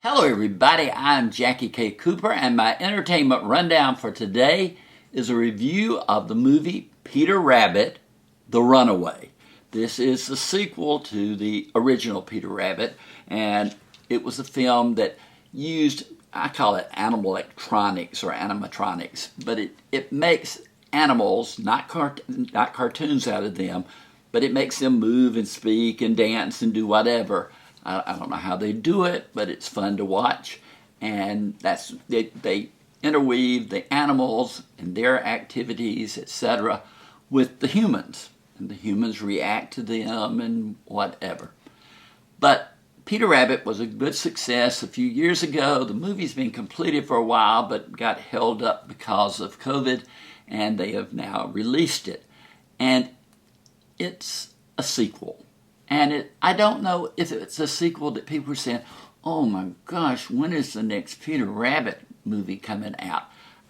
Hello everybody, I'm Jackie K. Cooper and my entertainment rundown for today is a review of the movie Peter Rabbit, The Runaway. This is the sequel to the original Peter Rabbit, and it was a film that used, I call it animatronics or animatronics, but it makes animals, not cartoons out of them, but it makes them move and speak and dance and do whatever. I don't know how they do it, but it's fun to watch. And they interweave the animals and their activities, etc., with the humans. And the humans react to them and whatever. But Peter Rabbit was a good success a few years ago. The movie's been completed for a while, but got held up because of COVID, and they have now released it. And it's a sequel. And I don't know if it's a sequel that people are saying, oh my gosh, when is the next Peter Rabbit movie coming out?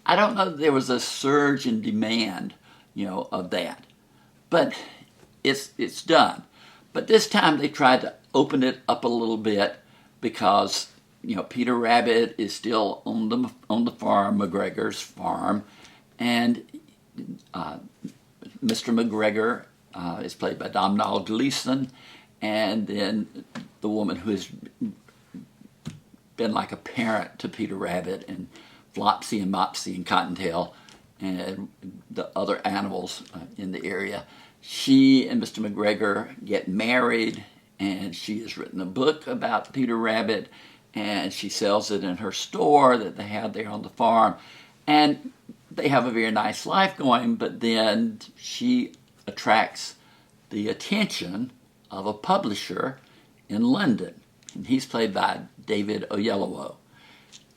I don't know that there was a surge in demand, of that. But it's done. But this time they tried to open it up a little bit because, Peter Rabbit is still on the farm, McGregor's farm, and Mr. McGregor is played by Domhnall Gleeson, and then the woman who has been like a parent to Peter Rabbit, and Flopsy and Mopsy and Cottontail and the other animals in the area. She and Mr. McGregor get married, and she has written a book about Peter Rabbit, and she sells it in her store that they have there on the farm. And they have a very nice life going, but then she attracts the attention of a publisher in London, and he's played by David Oyelowo.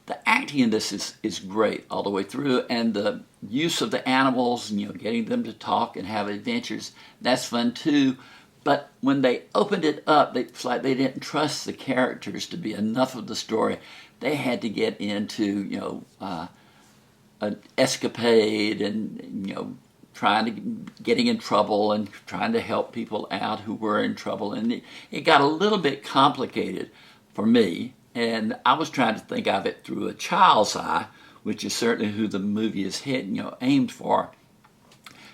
The acting in this is great all the way through, and the use of the animals, getting them to talk and have adventures, that's fun too. But when they opened it up, it's like they didn't trust the characters to be enough of the story. They had to get into, an escapade and, getting in trouble and trying to help people out who were in trouble. And it got a little bit complicated for me. And I was trying to think of it through a child's eye, which is certainly who the movie is aimed for.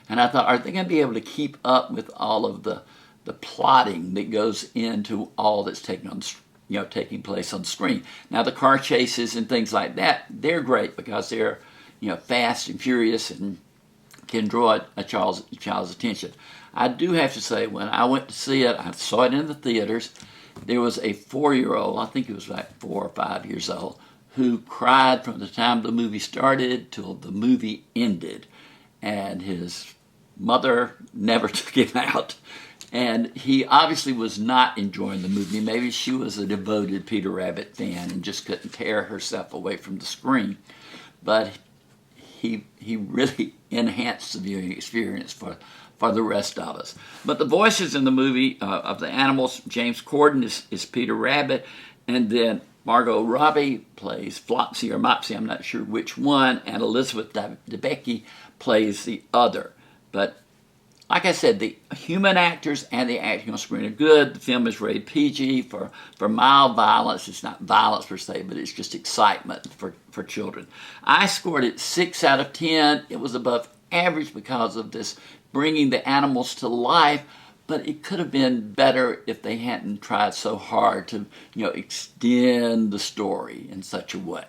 And I thought, are they going to be able to keep up with all of the plotting that goes into all that's taking place on screen? Now, the car chases and things like that, they're great because they're fast and furious and can draw a child's attention. I do have to say, when I went to see it, I saw it in the theaters. There was a 4-year-old, I think he was like 4 or 5 years old, who cried from the time the movie started till the movie ended. And his mother never took him out. And he obviously was not enjoying the movie. Maybe she was a devoted Peter Rabbit fan and just couldn't tear herself away from the screen. But he really enhanced the viewing experience for the rest of us. But the voices in the movie of the animals, James Corden is Peter Rabbit, and then Margot Robbie plays Flopsy or Mopsy, I'm not sure which one, and Elizabeth Debicki plays the other. But like I said, the human actors and the acting on screen are good. The film is rated PG for mild violence. It's not violence per se, but it's just excitement for children. I scored it 6 out of 10. It was above average because of this bringing the animals to life, but it could have been better if they hadn't tried so hard to extend the story in such a way.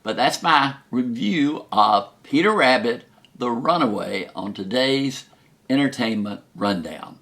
But that's my review of Peter Rabbit, The Runaway on today's Entertainment Rundown.